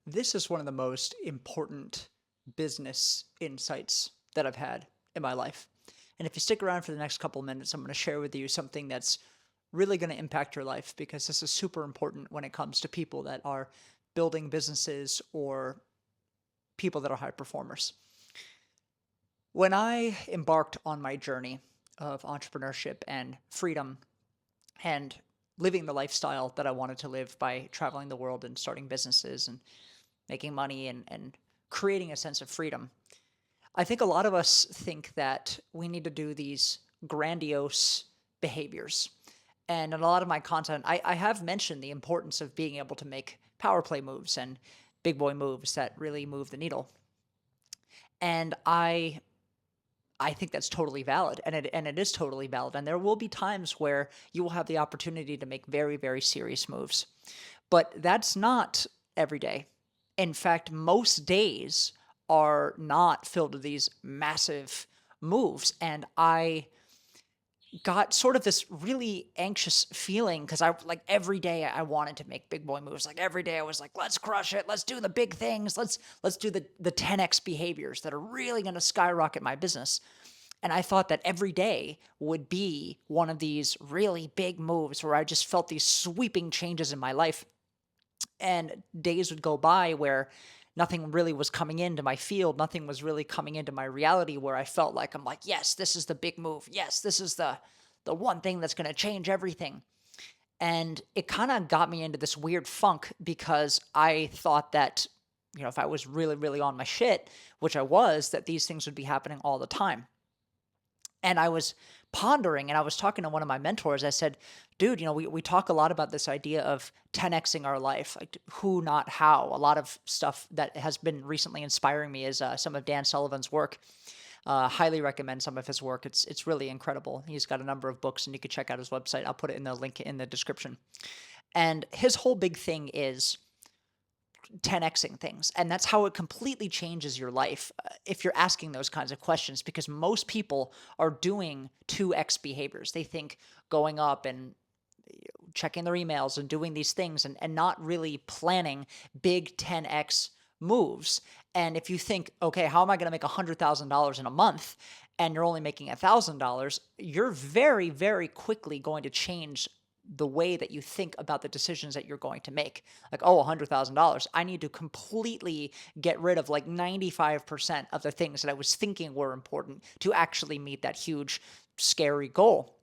This is one of the most important business insights that I've had in my life. And if you stick around for the next couple minutes, I'm going to share with you something that's really going to impact your life because this is super important when it comes to people that are building businesses or people that are high performers. When I embarked on my journey of entrepreneurship and freedom and living the lifestyle that I wanted to live by traveling the world and starting businesses and making money and creating a sense of freedom. I think a lot of us think that we need to do these grandiose behaviors. And in a lot of my content, I have mentioned the importance of being able to make power play moves and big boy moves that really move the needle. And I think that's totally valid, and it is totally valid. And there will be times where you will have the opportunity to make very, very serious moves. But that's not every day. In fact, most days are not filled with these massive moves. And I got sort of this really anxious feeling because I like every day I wanted to make big boy moves. Like every day I was like, let's crush it. Let's do the big things. Let's do the 10x behaviors that are really going to skyrocket my business. And I thought that every day would be one of these really big moves where I just felt these sweeping changes in my life. And days would go by where nothing really was coming into my field. Nothing was really coming into my reality where I felt like I'm like, yes, this is the big move. Yes, this is the one thing that's going to change everything. And it kind of got me into this weird funk because I thought that, if I was really, really on my shit, which I was, that these things would be happening all the time. And I was pondering and I was talking to one of my mentors. I said, dude, we talk a lot about this idea of 10xing our life, like who, not how. A lot of stuff that has been recently inspiring me is some of Dan Sullivan's work. Highly recommend some of his work. It's really incredible. He's got a number of books and you can check out his website. I'll put it in the link in the description. And his whole big thing is 10xing things. And that's how it completely changes your life if you're asking those kinds of questions, because most people are doing 2x behaviors. They think going up and checking their emails and doing these things and not really planning big 10x moves. And if you think, okay, how am I going to make $100,000 in a month? And you're only making $1,000, you're very, very quickly going to change the way that you think about the decisions that you're going to make. Like, oh, $100,000. I need to completely get rid of like 95% of the things that I was thinking were important to actually meet that huge, scary goal.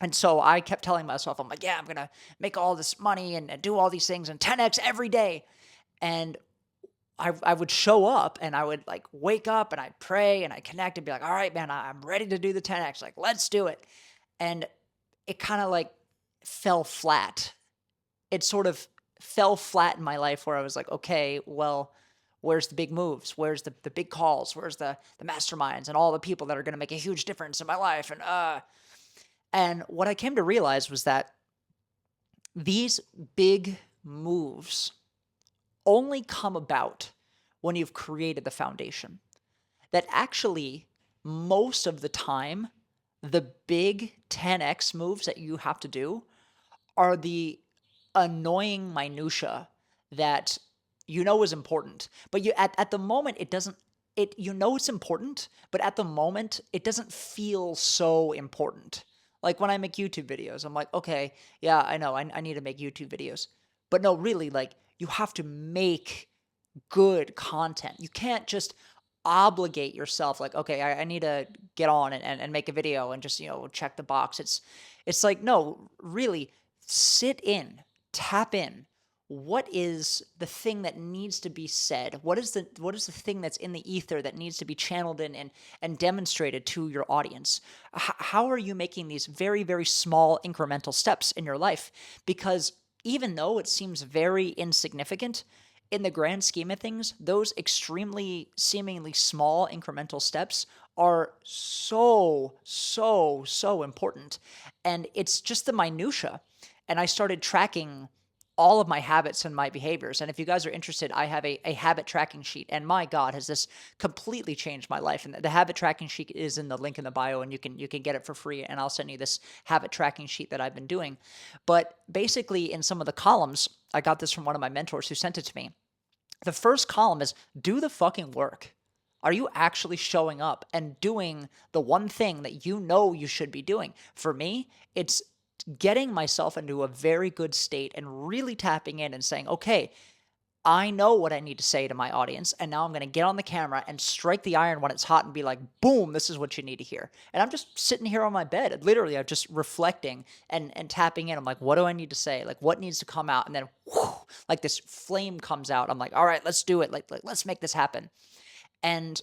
And so I kept telling myself, I'm like, yeah, I'm going to make all this money and do all these things and 10x every day. And I would show up and I would like wake up and I'd pray and I'd connect and be like, all right, man, I'm ready to do the 10x. Like, let's do it. And it kind of like fell flat. It sort of fell flat in my life where I was like, okay, well, where's the big moves? Where's the big calls? Where's the masterminds and all the people that are going to make a huge difference in my life? And what I came to realize was that these big moves only come about when you've created the foundation. That actually, most of the time, the big 10x moves that you have to do are the annoying minutia that is important. But at the moment it doesn't it's important, but at the moment it doesn't feel so important. Like when I make YouTube videos, I'm like, okay, yeah, I know I need to make YouTube videos. But no, really, like you have to make good content. You can't just obligate yourself like, okay, I need to get on and make a video and just, check the box. It's like, no, really sit in, tap in. What is the thing that needs to be said? What is the thing that's in the ether that needs to be channeled in and demonstrated to your audience? How are you making these very, very small incremental steps in your life? Because even though it seems very insignificant, in the grand scheme of things, those extremely seemingly small incremental steps are so, so, so important. And it's just the minutia. And I started tracking all of my habits and my behaviors. And if you guys are interested, I have a habit tracking sheet. And my God, has this completely changed my life. And the habit tracking sheet is in the link in the bio, and you can get it for free. And I'll send you this habit tracking sheet that I've been doing. But basically, in some of the columns, I got this from one of my mentors who sent it to me. The first column is do the fucking work. Are you actually showing up and doing the one thing that you know you should be doing? For me, it's getting myself into a very good state and really tapping in and saying, okay, I know what I need to say to my audience, and now I'm going to get on the camera and strike the iron when it's hot and be like, boom, this is what you need to hear. And I'm just sitting here on my bed. Literally, I'm just reflecting and tapping in. I'm like, what do I need to say? Like, what needs to come out? And then, whew, like this flame comes out. I'm like, all right, let's do it. Like let's make this happen. And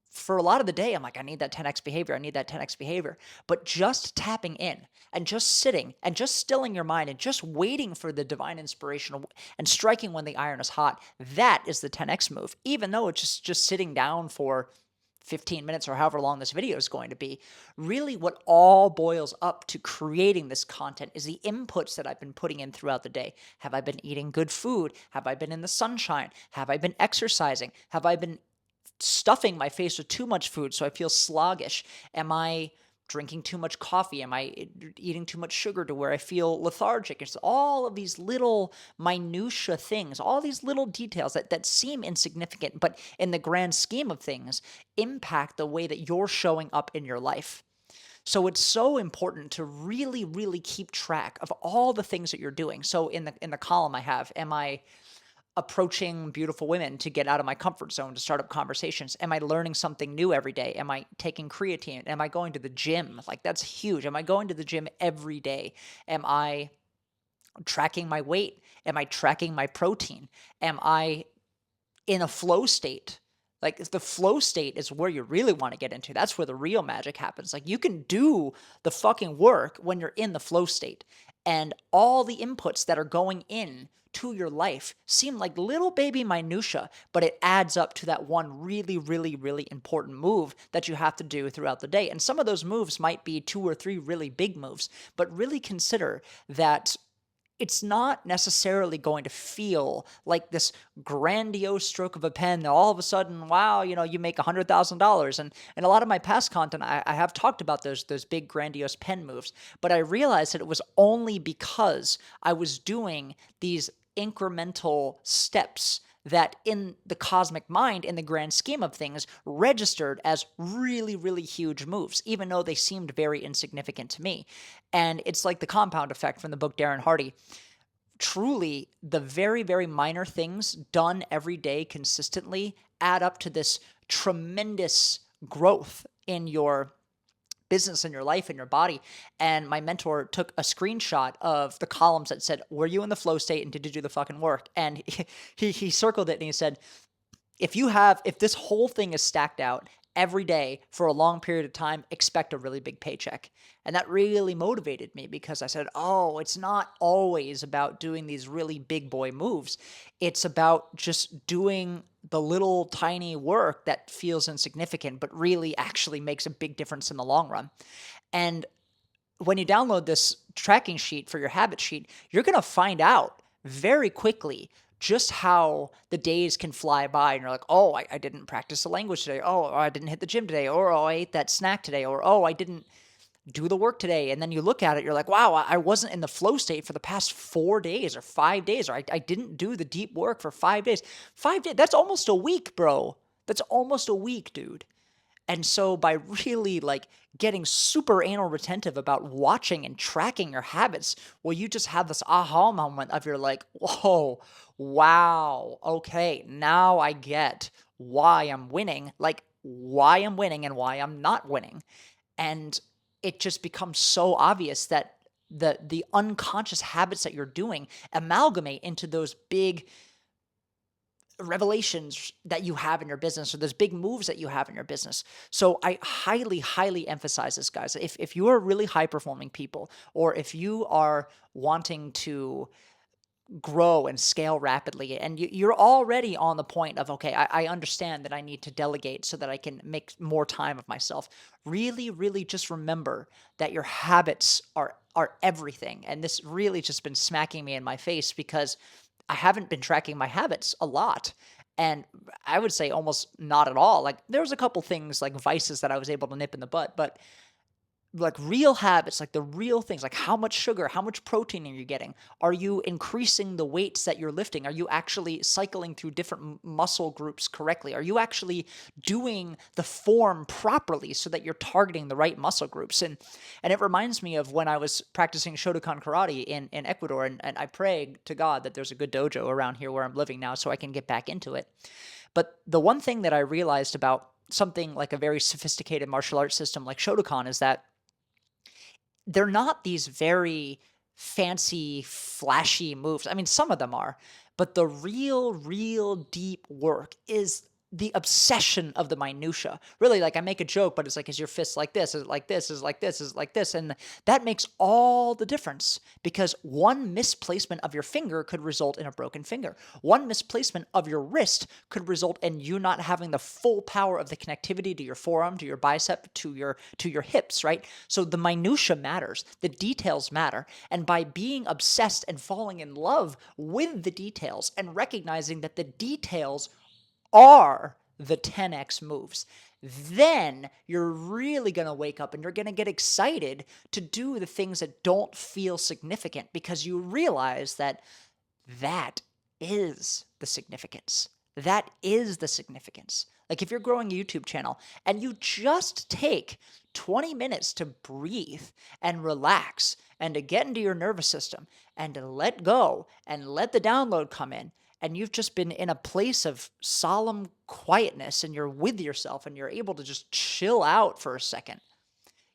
for a lot of the day, I'm like, I need that 10x behavior. I need that 10x behavior. But just tapping in and just sitting and just stilling your mind and just waiting for the divine inspiration and striking when the iron is hot, that is the 10x move. Even though it's just sitting down for 15 minutes or however long this video is going to be, really what all boils up to creating this content is the inputs that I've been putting in throughout the day. Have I been eating good food? Have I been in the sunshine? Have I been exercising? Have I been stuffing my face with too much food so I feel sluggish? Am I drinking too much coffee? Am I eating too much sugar to where I feel lethargic? It's all of these little minutia things, all these little details that seem insignificant, but in the grand scheme of things, impact the way that you're showing up in your life. So it's so important to really, really keep track of all the things that you're doing. So in the column I have, am I approaching beautiful women to get out of my comfort zone to start up conversations? Am I learning something new every day? Am I taking creatine? Am I going to the gym? Like, that's huge. Am I going to the gym every day? Am I tracking my weight? Am I tracking my protein? Am I in a flow state? Like, the flow state is where you really want to get into. That's where the real magic happens. Like, you can do the fucking work when you're in the flow state, and all the inputs that are going in to your life seem like little baby minutia, but it adds up to that one really, really, really important move that you have to do throughout the day. And some of those moves might be 2 or 3 really big moves, but really consider that it's not necessarily going to feel like this grandiose stroke of a pen that all of a sudden, wow, you make $100,000. And a lot of my past content, I have talked about those big grandiose pen moves, but I realized that it was only because I was doing these incremental steps that in the cosmic mind, in the grand scheme of things, registered as really, really huge moves, even though they seemed very insignificant to me. And it's like the compound effect from the book Darren Hardy. Truly, the very, very minor things done every day consistently add up to this tremendous growth in your business, in your life, in your body. And my mentor took a screenshot of the columns that said, were you in the flow state and did you do the fucking work? And he circled it and he said, if this whole thing is stacked out every day for a long period of time, expect a really big paycheck. And that really motivated me because I said, oh, it's not always about doing these really big boy moves. It's about just doing the little tiny work that feels insignificant, but really actually makes a big difference in the long run. And when you download this tracking sheet for your habit sheet, you're going to find out very quickly just how the days can fly by. And you're like, oh, I didn't practice the language today. Oh, I didn't hit the gym today. Or, oh, I ate that snack today. Or, oh, I didn't do the work today. And then you look at it, you're like, wow, I wasn't in the flow state for the past 4 days or 5 days, or I didn't do the deep work for 5 days. 5 days, that's almost a week, bro. That's almost a week, dude. And so by really getting super anal retentive about watching and tracking your habits, well, you just have this aha moment of you're like, whoa, wow, okay, now I get why I'm winning, why I'm winning and why I'm not winning. And it just becomes so obvious that the unconscious habits that you're doing amalgamate into those big revelations that you have in your business, or those big moves that you have in your business. So I highly, highly emphasize this, guys. If you are really high performing people, or if you are wanting to grow and scale rapidly, and you're already on the point of, okay, I understand that I need to delegate so that I can make more time of myself. Really, really just remember that your habits are everything. And this really just been smacking me in my face because I haven't been tracking my habits a lot. And I would say almost not at all. Like, there was a couple things like vices that I was able to nip in the butt, but like real habits, like the real things, like how much sugar, how much protein are you getting? Are you increasing the weights that you're lifting? Are you actually cycling through different muscle groups correctly? Are you actually doing the form properly so that you're targeting the right muscle groups? And it reminds me of when I was practicing Shotokan karate in Ecuador, and I pray to God that there's a good dojo around here where I'm living now so I can get back into it. But the one thing that I realized about something like a very sophisticated martial arts system like Shotokan is that they're not these very fancy, flashy moves. I mean, some of them are, but the real deep work is the obsession of the minutia. Really, like I make a joke, but it's like, is your fist like this? Is it like this? Is it like this? Is it like this? And that makes all the difference because one misplacement of your finger could result in a broken finger. One misplacement of your wrist could result in you not having the full power of the connectivity to your forearm, to your bicep, to your hips, right? So the minutia matters. The details matter. And by being obsessed and falling in love with the details and recognizing that the details are the 10x moves, then you're really going to wake up and you're going to get excited to do the things that don't feel significant because you realize that that is the significance. That is the significance. Like if you're growing a YouTube channel and you just take 20 minutes to breathe and relax and to get into your nervous system and to let go and let the download come in, and you've just been in a place of solemn quietness and you're with yourself and you're able to just chill out for a second,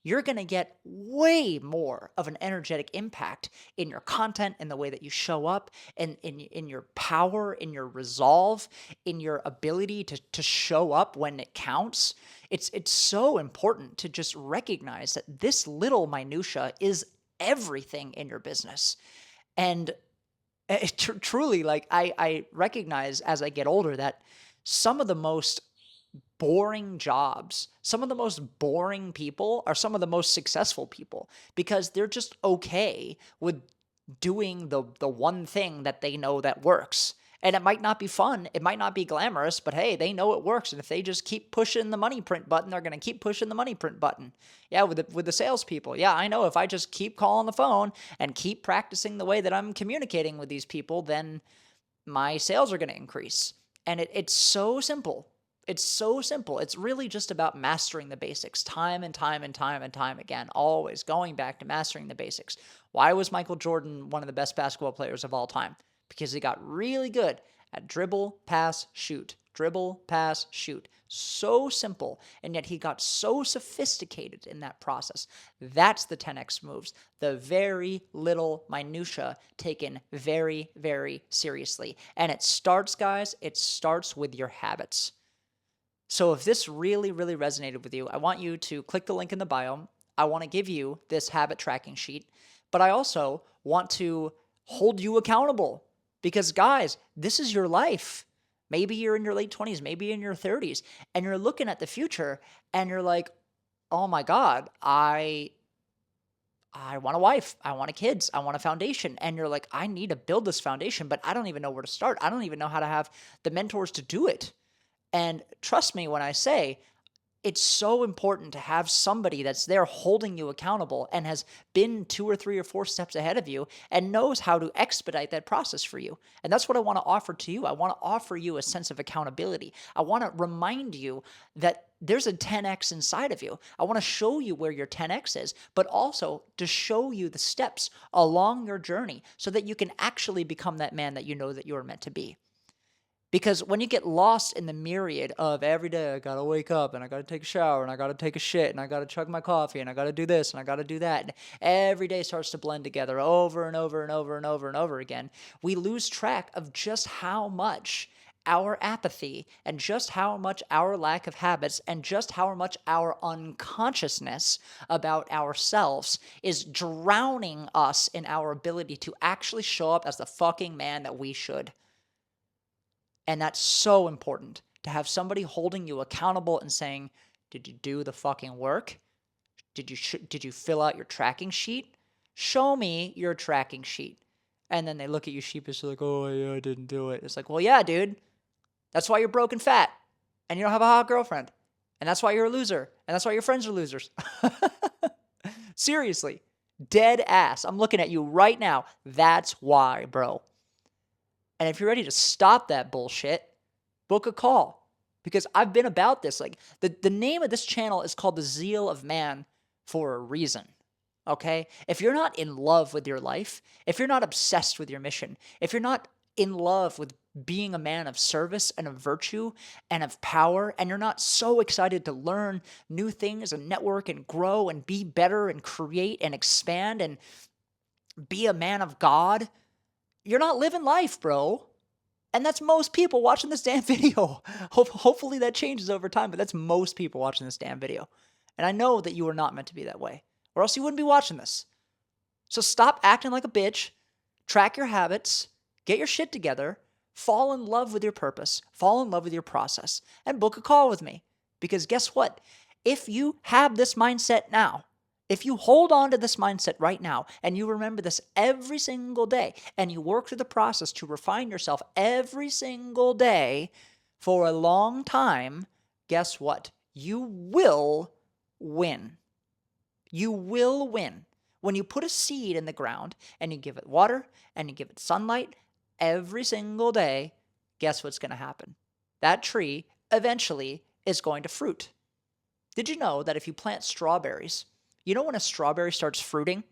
you're going to get way more of an energetic impact in your content, in the way that you show up, and in your power, in your resolve, in your ability to show up when it counts. It's so important to just recognize that this little minutia is everything in your business. And truly, like I recognize as I get older that some of the most boring jobs, some of the most boring people are some of the most successful people because they're just okay with doing the one thing that they know that works. And it might not be fun, it might not be glamorous, but hey, they know it works. And if they just keep pushing the money print button, they're going to keep pushing the money print button. Yeah, with the salespeople. Yeah, I know if I just keep calling the phone and keep practicing the way that I'm communicating with these people, then my sales are going to increase. And it's so simple. It's so simple. It's really just about mastering the basics time and time and time and time again, always going back to mastering the basics. Why was Michael Jordan one of the best basketball players of all time? Because he got really good at dribble, pass, shoot. Dribble, pass, shoot. So simple, and yet he got so sophisticated in that process. That's the 10x moves. The very little minutia taken very, very seriously. And it starts, guys, it starts with your habits. So if this really, really resonated with you, I want you to click the link in the bio. I want to give you this habit tracking sheet, but I also want to hold you accountable because, guys, this is your life. Maybe you're in your late 20s, maybe in your 30s, and you're looking at the future and you're like, oh my God, I want a wife. I want kids. I want a foundation. And you're like, I need to build this foundation, but I don't even know where to start. I don't even know how to have the mentors to do it. And trust me when I say it's so important to have somebody that's there holding you accountable and has been 2 or 3 or 4 steps ahead of you and knows how to expedite that process for you. And that's what I want to offer to you. I want to offer you a sense of accountability. I want to remind you that there's a 10x inside of you. I want to show you where your 10x is, but also to show you the steps along your journey so that you can actually become that man that you know that you're meant to be. Because when you get lost in the myriad of every day, I gotta wake up and I gotta take a shower and I gotta take a shit and I gotta chug my coffee and I gotta do this and I gotta do that, and every day starts to blend together over and over and over and over and over again, we lose track of just how much our apathy and just how much our lack of habits and just how much our unconsciousness about ourselves is drowning us in our ability to actually show up as the fucking man that we should. And that's so important to have somebody holding you accountable and saying, did you do the fucking work? Did you fill out your tracking sheet? Show me your tracking sheet. And then they look at you sheepishly like, oh, yeah, I didn't do it. It's like, well, yeah, dude. That's why you're broke and fat. And you don't have a hot girlfriend. And that's why you're a loser. And that's why your friends are losers. Seriously. Dead ass. I'm looking at you right now. That's why, bro. And if you're ready to stop that bullshit, book a call. Because I've been about this. Like, the name of this channel is called The Zeal of Man for a reason. Okay? If you're not in love with your life, if you're not obsessed with your mission, if you're not in love with being a man of service and of virtue and of power, and you're not so excited to learn new things and network and grow and be better and create and expand and be a man of God, you're not living life, bro. And that's most people watching this damn video. Hopefully that changes over time, but that's most people watching this damn video. And I know that you are not meant to be that way, or else you wouldn't be watching this. So stop acting like a bitch, track your habits, get your shit together, fall in love with your purpose, fall in love with your process, and book a call with me. Because guess what? If you have this mindset now, if you hold on to this mindset right now and you remember this every single day and you work through the process to refine yourself every single day for a long time, guess what? You will win. You will win. When you put a seed in the ground and you give it water and you give it sunlight every single day, guess what's going to happen? That tree eventually is going to fruit. Did you know that if you plant strawberries, you know when a strawberry starts fruiting?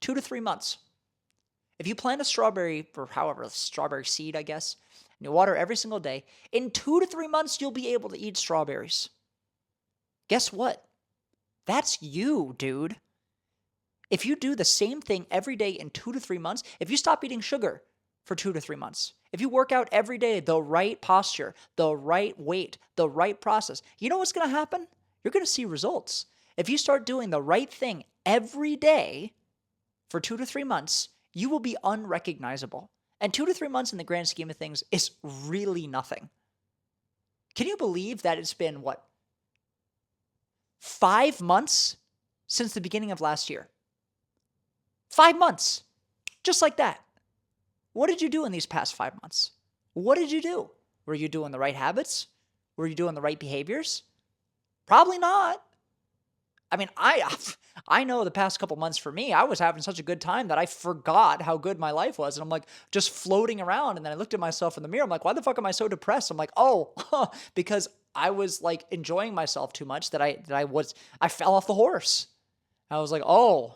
2 to 3 months. If you plant a strawberry, or however, a strawberry seed, I guess, and you water every single day, in 2 to 3 months, you'll be able to eat strawberries. Guess what? That's you, dude. If you do the same thing every day in 2 to 3 months, if you stop eating sugar for 2 to 3 months, if you work out every day, the right posture, the right weight, the right process, you know what's going to happen? You're going to see results. If you start doing the right thing every day for 2 to 3 months, you will be unrecognizable. And 2 to 3 months in the grand scheme of things is really nothing. Can you believe that it's been, 5 months since the beginning of last year? 5 months. Just like that. What did you do in these past 5 months? What did you do? Were you doing the right habits? Were you doing the right behaviors? Probably not. I mean, I know the past couple months for me, I was having such a good time that I forgot how good my life was. And I'm like just floating around. And then I looked at myself in the mirror. I'm like, why the fuck am I so depressed? I'm like, oh, because I was like enjoying myself too much that I fell off the horse. I was like, oh,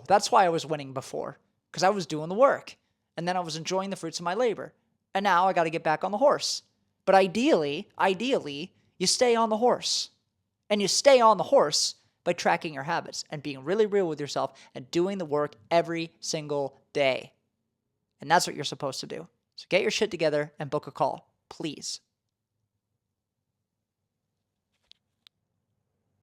that's why I was winning before, because I was doing the work. And then I was enjoying the fruits of my labor. And now I got to get back on the horse. But ideally, you stay on the horse. And you stay on the horse by tracking your habits and being really real with yourself and doing the work every single day. And that's what you're supposed to do. So get your shit together and book a call, please.